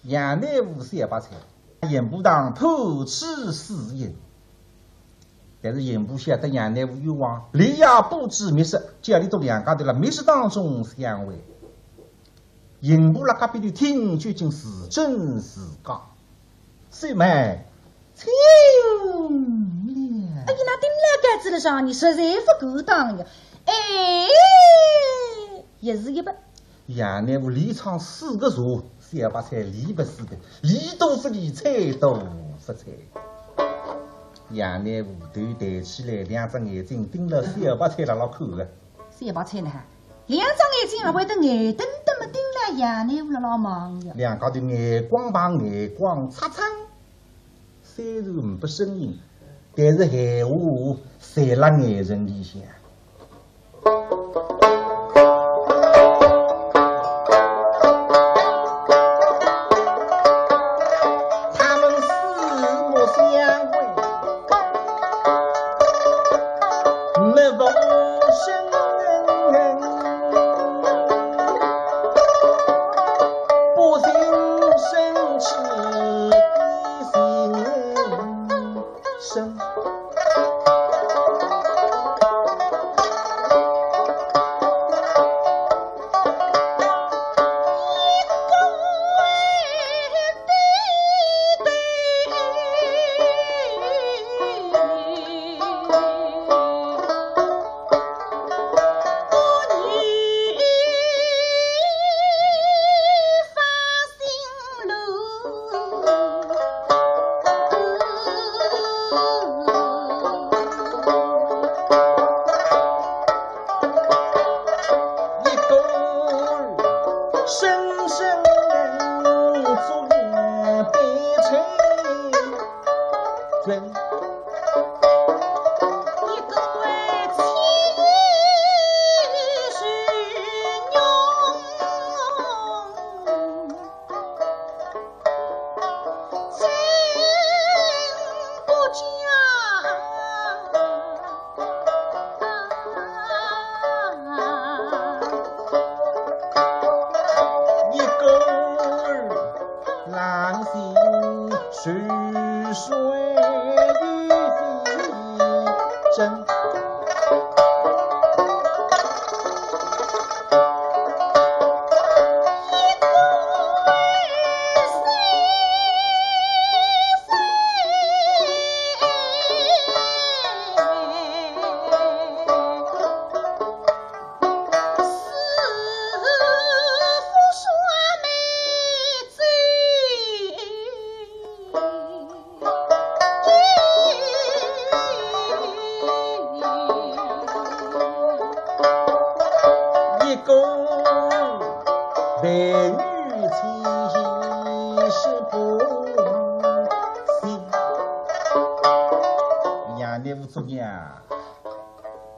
杨乃武300菜，严部堂偷吃私盐。但是严部晓得杨乃武有望，连夜布置密室，家里都两家头了，密室当中相会。严部辣隔壁头听，究竟是真是假？谁买？清了。哎呀，那顶两杆子了上，你实在不够当呀！哎，一时一百。杨乃武连唱4个茶，300菜理不是的，理都不理，菜都不菜。杨乃武头抬起来，两只眼睛盯了300菜辣看的。300菜呢？两只眼睛还会得眼瞪瞪么盯了杨乃武辣忙呀。两家头眼光碰眼光擦擦，虽然不声音，但是闲话侪辣眼神里向。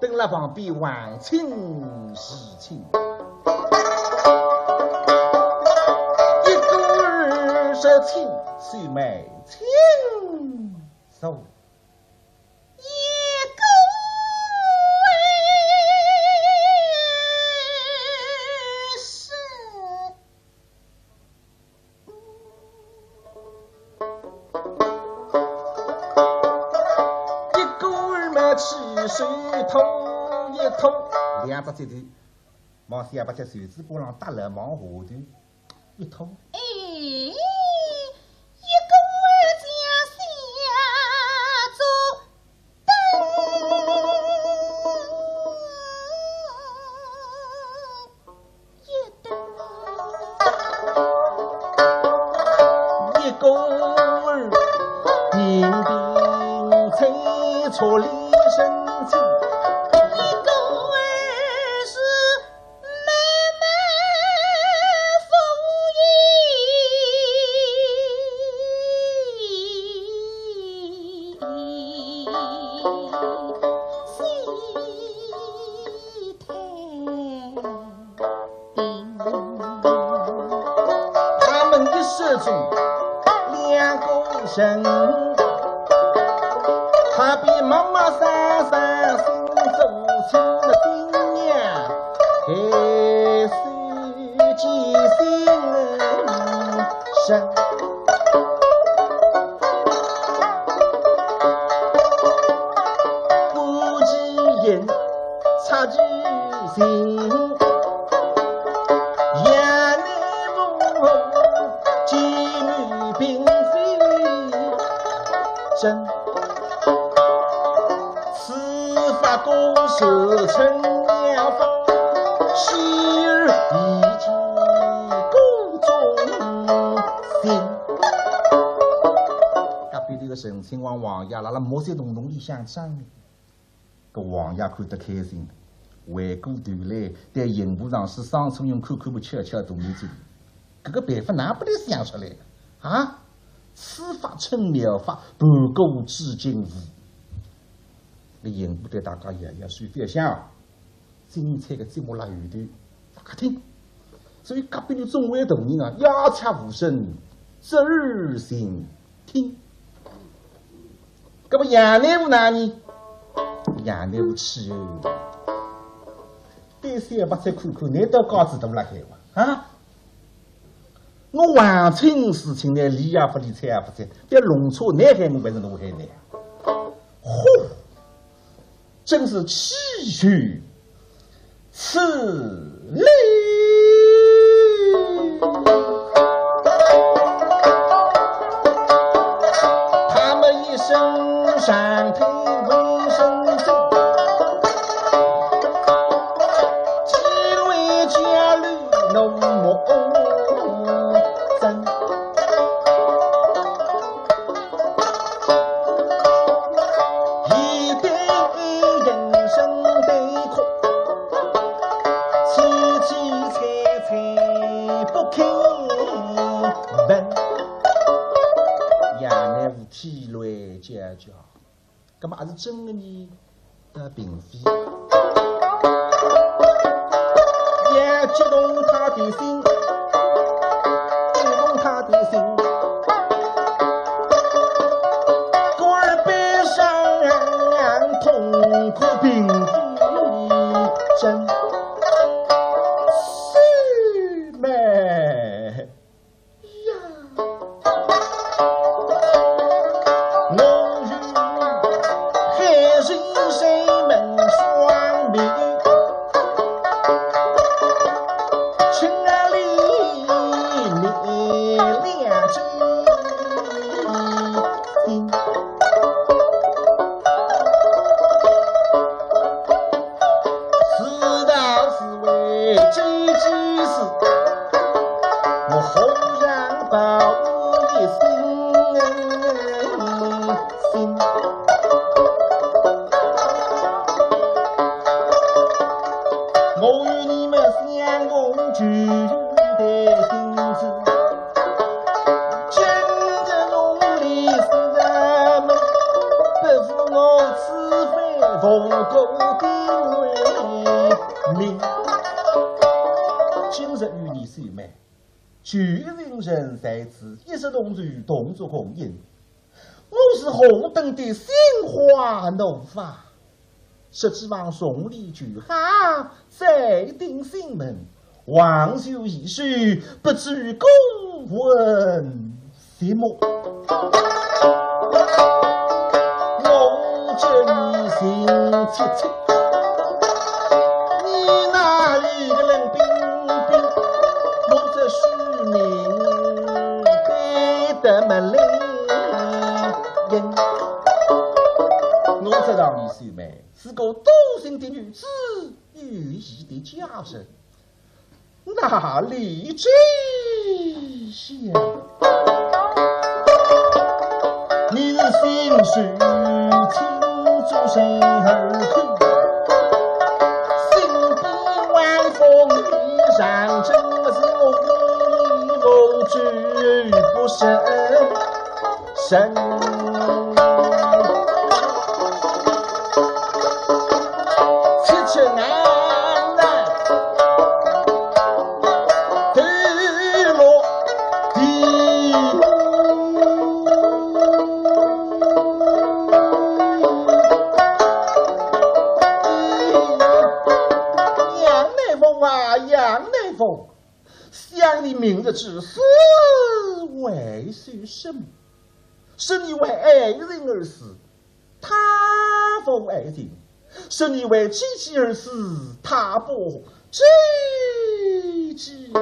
蹲辣旁边还清事情，一个儿说清，谁买清手？水头一头，两只嘴头往300菜手指瓜上搭了，往下头一头。哎，一个儿家下做灯，一个儿银锭吹错里身。他比妈妈三心走亲了丁娘，还是记心真。不知言，察居心。眼内无妓女并非真。此法公社成了法。昔日已经公众心，隔壁这个陈亲王王爷拿了某些东东一想账，个王爷看得开心，回过头来对刑部长是上层用看不悄悄大眼睛，这个办法哪不得想出来啊？此法成了法，不过至今无。那刑部对大家也随便想。精彩的节目来源头，大家听。所以隔壁的众位大人啊，鸦雀无声，仔细听。那么杨内务哪呢？杨内务去哦，第三把再看看，难道稿子都辣海哇？啊！我完成事情呢，理也不理，睬也不睬，别弄错南海门还是弄海南。嚯，真是气血。此理，他们一生上天为生正，几位家侣浓墨真。一对人生对苦。不肯问，杨内务提来解决，干嘛是真的呢？并非，也激动他的心，激动他的心，故而悲伤痛苦并非真。我与你们相共聚的心思，今日农历是人们，不负我此番奉公的为民。今日与你相会，全人人在此，一时同住，同足共饮。我是何等的心花怒放！实指望送礼聚好，再定心门，望袖一书，不知公问什么。我这一心切切，你那里个冷冰冰，我这虚名背得门铃。我这让你秀美是个多心的女子，寓意的家人，哪里最像？你是心属清竹谁而去？心比晚风衣上，真是我无惧不胜神。想你明日之事，为是什么？是你为爱人而死，他否爱人；是你为妻妻而死，他不知之。不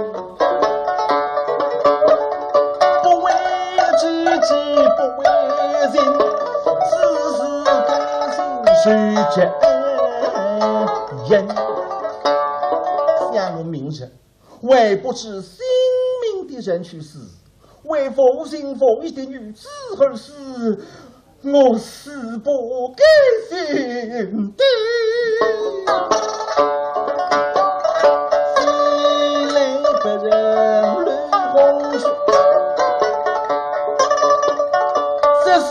为知己，不为人，世事该是谁人？想我明着，为不知性命的人去死，为负心负义的女子而死，我是不甘心的。谁来不人绿红雪，这是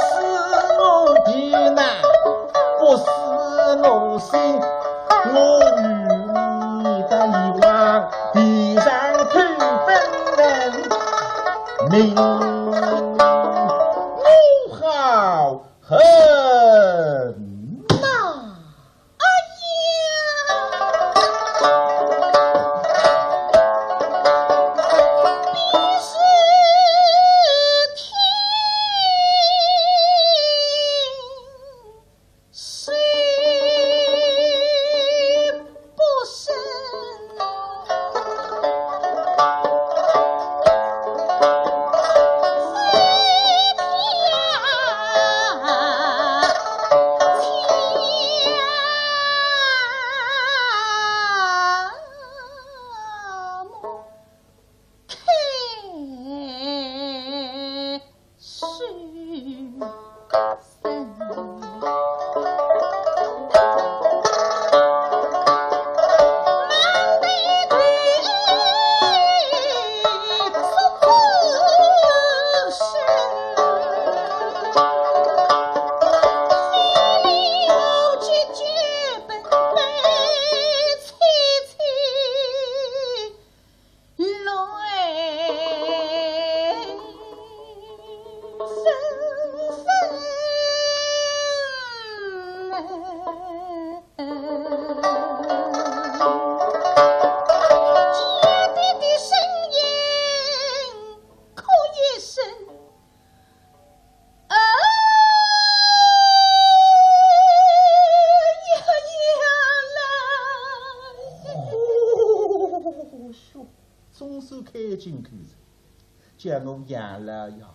我皮难，不是我心。我与你的遗忘，地上去分人命，我好恨呐！哎呀，必是天谁不生？叫我养老呀！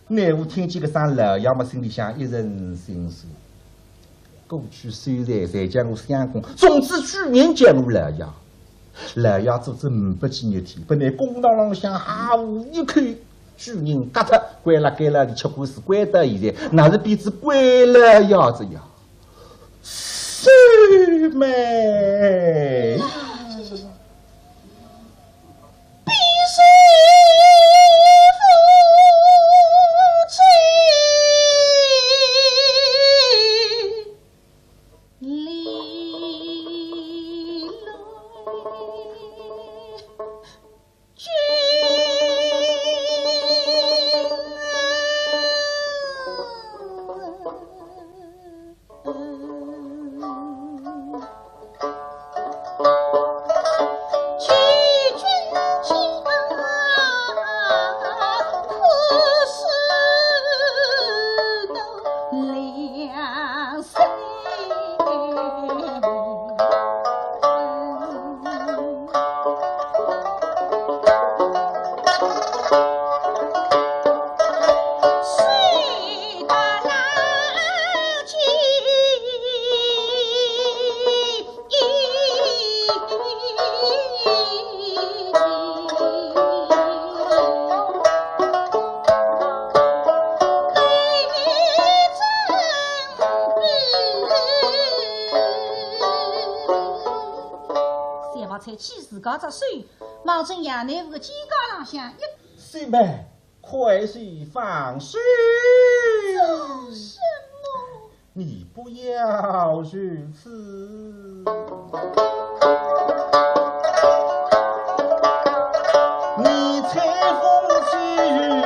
乃我听见个声老呀嘛，心里想一人心酸。过去虽然才将我相公，总之居然叫我老呀。老呀做这500几日天，本来公道浪向哈无一口巨人割脱，关了盖了的吃苦是关到现在，那是鼻子关了呀子呀！是美。才起自家只手，冒进衙内府的肩胛浪向一。师妹，快些放手！做什么？你不要如此。你才风趣，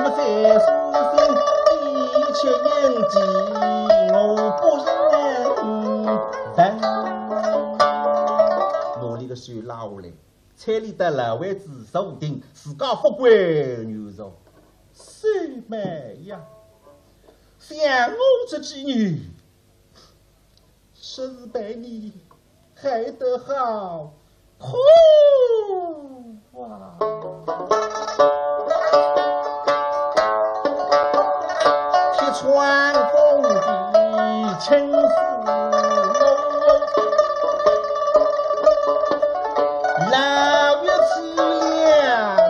不在书心，一切应景，我不认。我那个手拉下来，彩礼的老位子手定，自家富贵牛肉。妹呀，像我这几年是被你害得好苦啊！铁穿风的情丝老月凄凉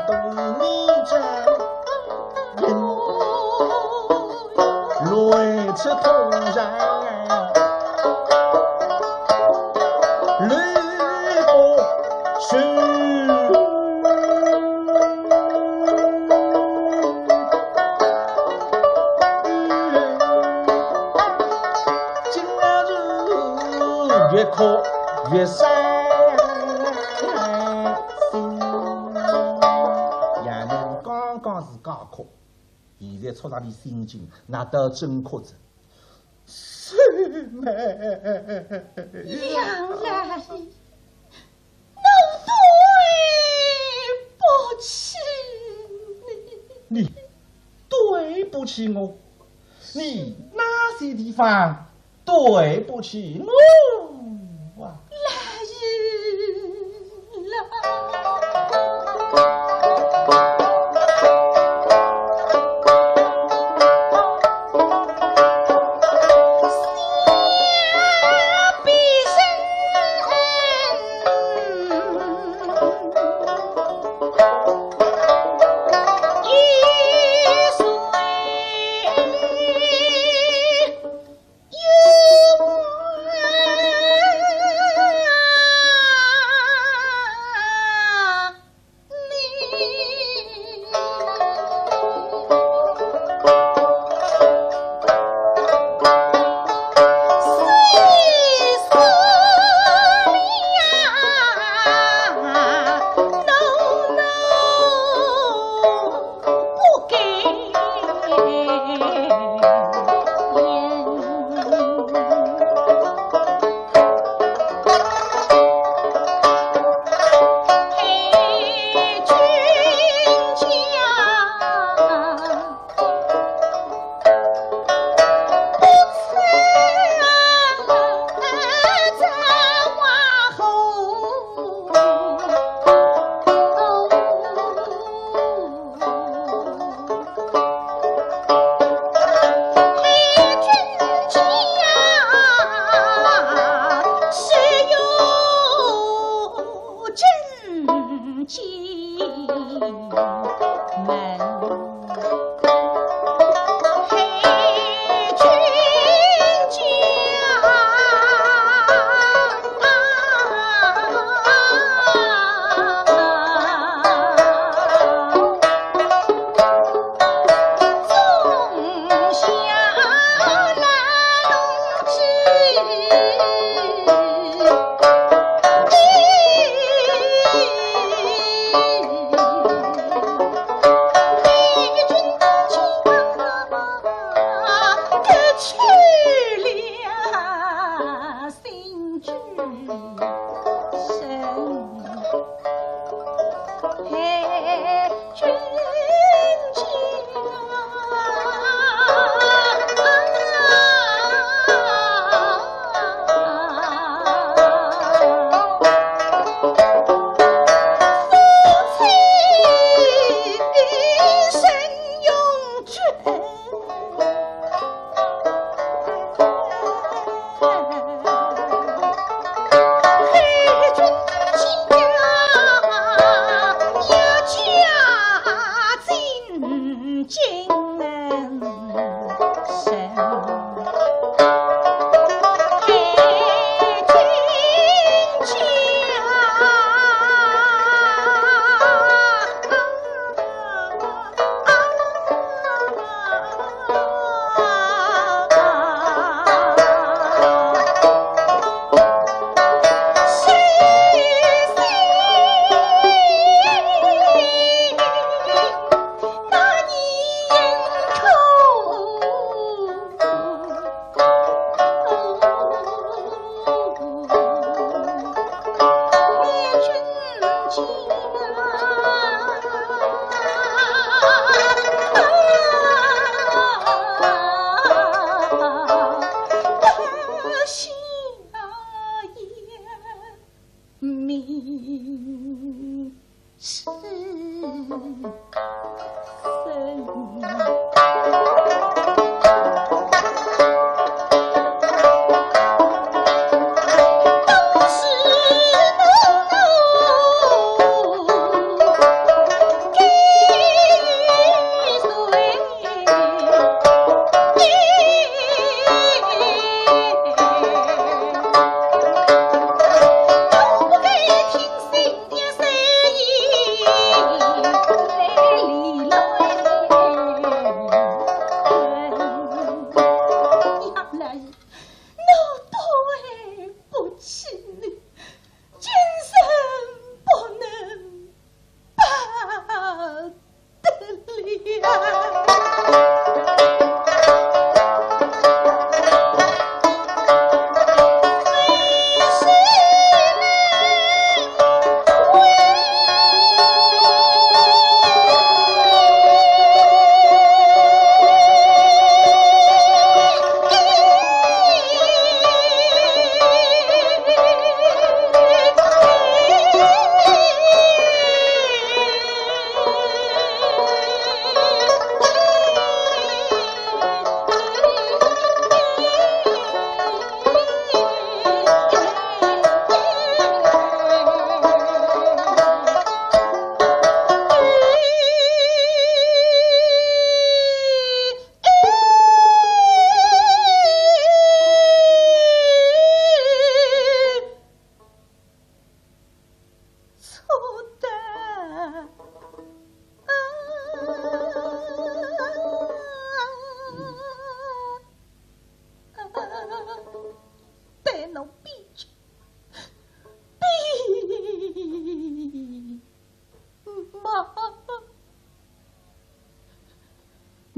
都你站，泪赤头上泪不休。今日越哭越伤心，爷娘刚刚是高考，现在戳上的心情那都真可着。是妹，杨来，奴对不起你对不起我，你哪些地方对不起我啊？来人了。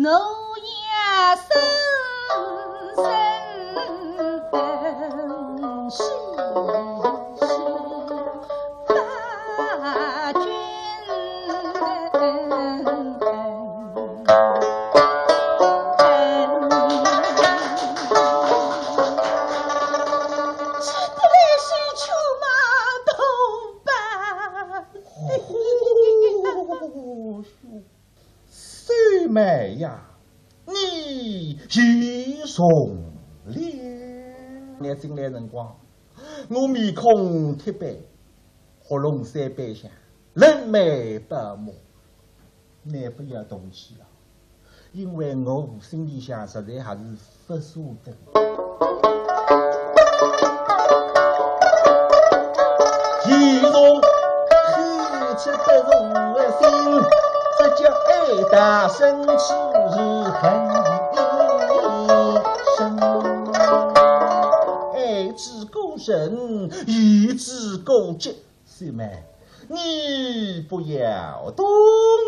我也深深珍惜八君。妹呀，你喜送了！你进来辰光，我面孔铁白，和龙山背上人美百目，你不要动气了，因为我心里想实在还是不舍得。其中黑漆不容的心。这叫爱大生痴恨一生，爱之够深，义之够急。师妹，你不要动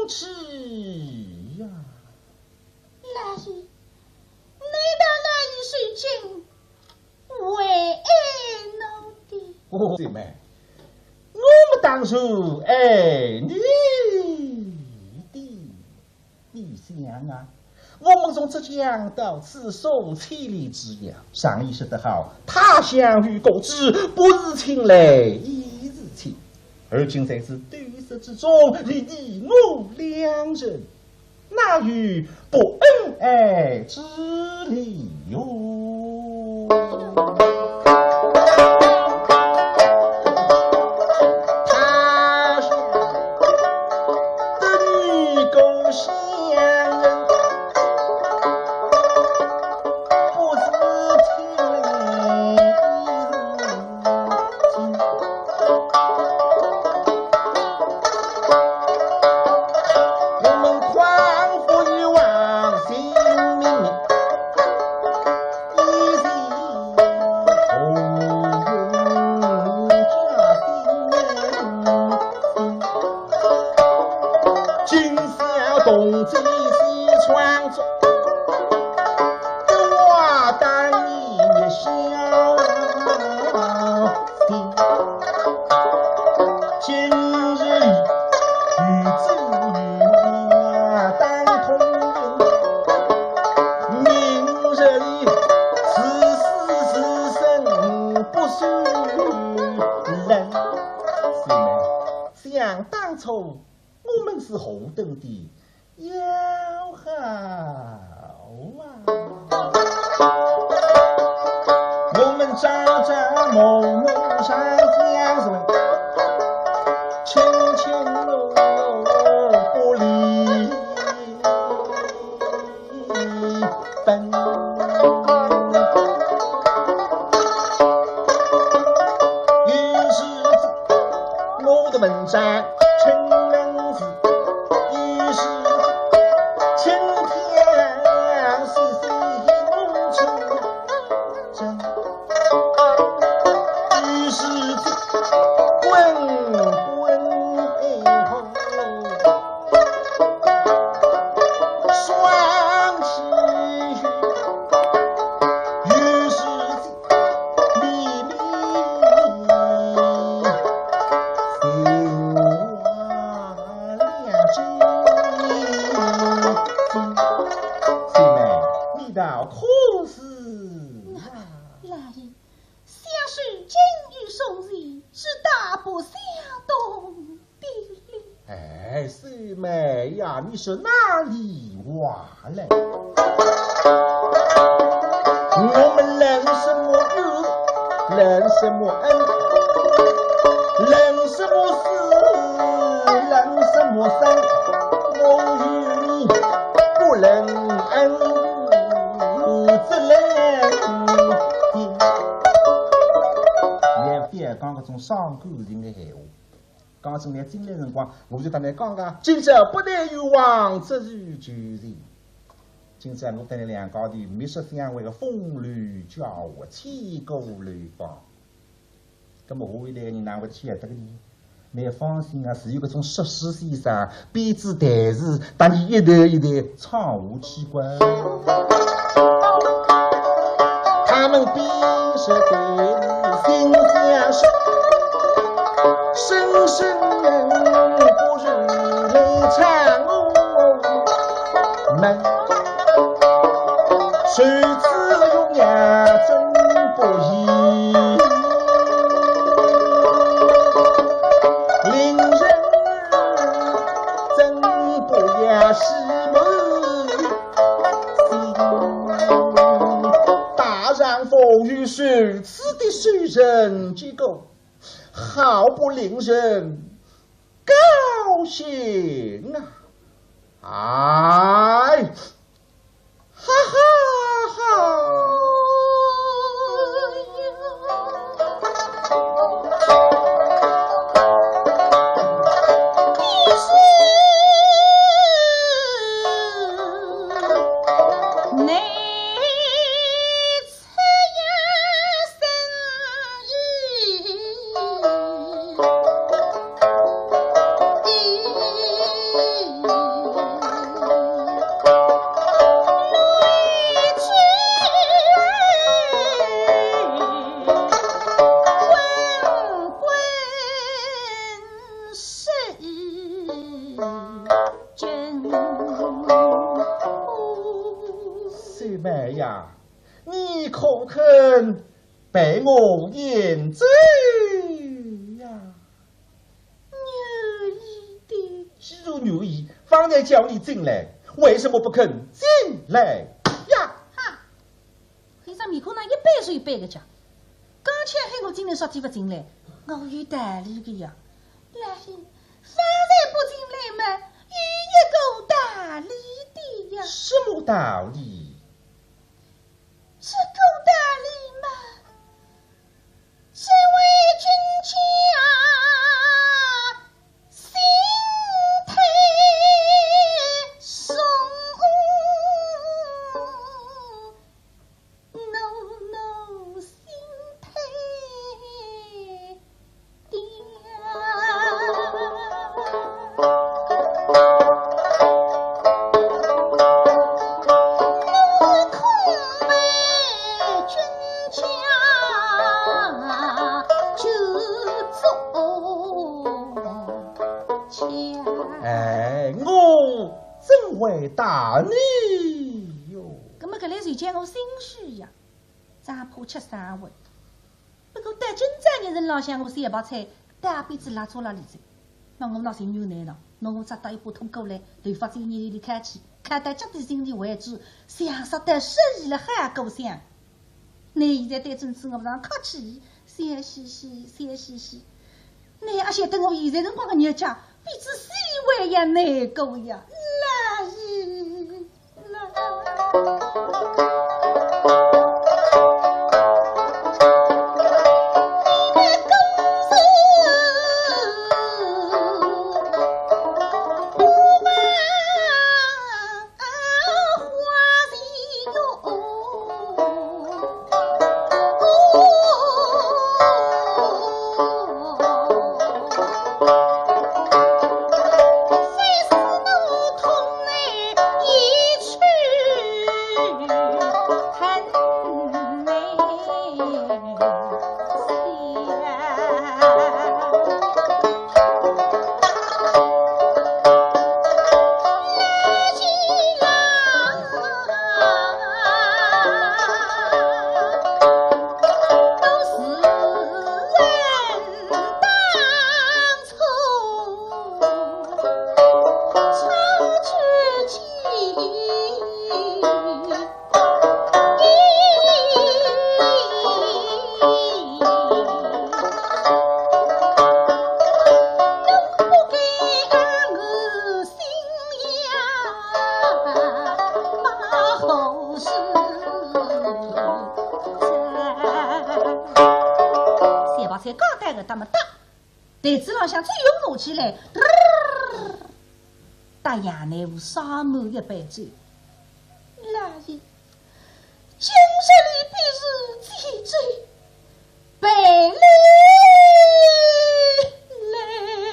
气呀！老爷，你到那一水晶为爱闹的。师妹，我们当初爱你。你想啊，我们从浙江到此送千里之遥，上意说得好，他乡遇故知，不是亲来亦是亲。而今在此对峙之中，离你我两人，哪有不恩爱之理哟？我们是后等的要好啊！我们朝朝暮暮上江水，亲亲热热不离分。于是我的文章。你是哪里话来？我们人什么恩，人什么恩，人什么事，人什么生。我与你不能恩，只能别别讲搿种伤感情的闲话。刚从来进来辰光，我就跟你讲讲，今朝不但有望，则是救人。今朝我跟你两高的密室相会的风雨交活，千古流芳。那么下一代人哪会晓得个呢？你放心啊，是有搿种硕士先生编制台词，带你一代一代唱下去关。他们必是对你心相守，深深人不人来唱我们，谁知永远真不易，令人真不要惜梦。大然风雨如此的水人机构，好不令人高兴啊！哎，哈哈哈！小妹呀，你可肯被我演奏呀？愿意的。既然愿意，方才叫你进来，为什么不肯进来呀？哈，黑上面孔那一杯水一杯的讲，刚才喊我进来说提不进来，我有道理的呀。来，方才不进来嘛，有一个道理的呀。什么道理？这个道理嘛，是为君家心态松，no 心态哎，我真为大你哟！咁么搿来谁讲我心虚呀？咋怕吃啥味？不过带今朝日人老向我三包菜，大鼻子拉错了里子。那我那寻牛奶了，那我扎到一把桶过来，头发在泥里开起，看得脚底心里为主，想说得失意了还够香。你现在对真子我不让客气，笑嘻嘻，笑嘻嘻。你也晓得我现在辰光的日脚，比之西为也难过呀，那是那。台子浪向最用怒起来，大衙内务洒满一杯酒。老爷，今日里必是醉醉，百里来。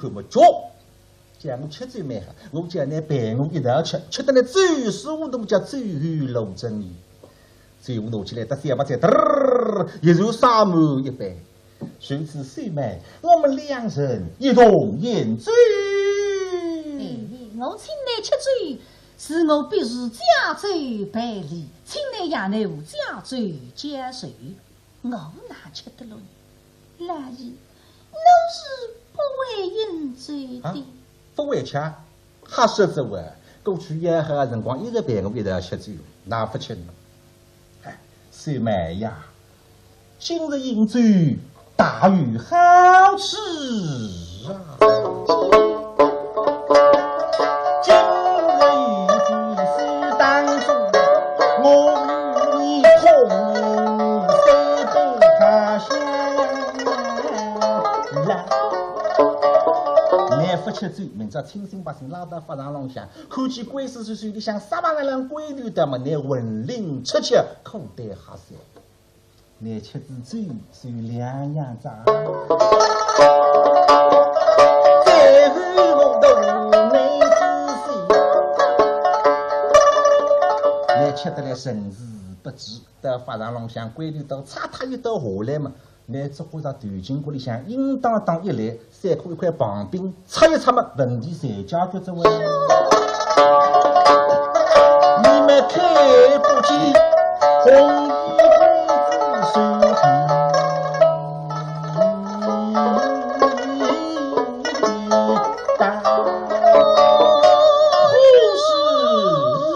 看么叫，叫我吃最美好，我叫你陪我一道吃，吃得来最舒服，我叫最后路真理。最后拿起来，得三把菜，嘚，一如沙漠一般。如此水美，我们两人一同饮醉。我请你吃醉，是我必须加醉百里，请你也能加醉加水，我哪吃得了你？来日我是不会饮醉的。不会吃，瞎说这话。过去也好辰光，一直陪我一道吃酒，哪不吃呢？哎，水美呀，今日饮醉大有好吃啊！今日饮醉水当中，我与你同饮三杯卡香来。不吃醉，明朝清醒百姓拉到法场浪向，看见鬼死祟祟的像沙巴那样鬼头的么？你魂灵出去，口袋哈塞，你吃子醉是两样子。再后我都没仔细，你吃得来神志不济，到法场浪向鬼头到擦他一刀下来嘛。你只会在断筋骨里向硬当当一来，三颗一块棒冰擦一擦嘛，问题才解决这位。你们看不见红衣公子手大护士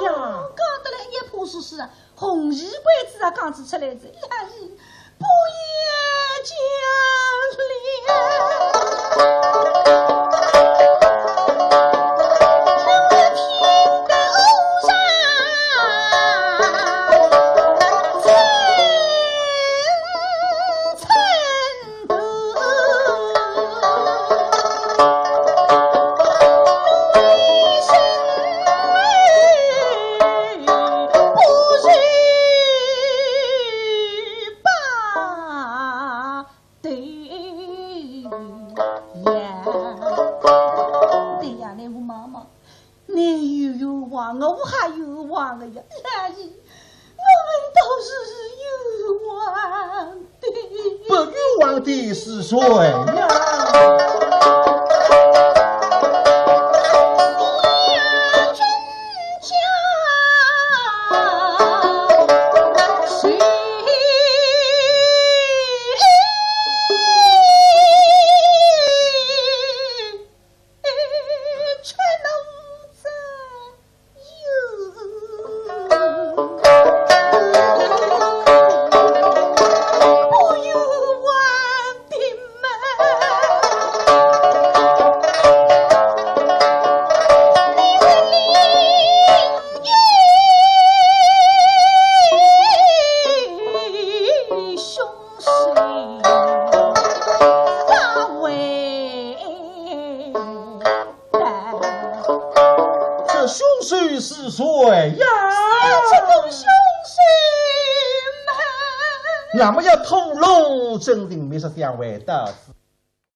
呀，讲得来一破事实啊，红衣鬼子啊，刚子出来子，来日不也讲的是谁呀？凶手是谁呀？这个凶手们，俺们要透露真定没是两位大师。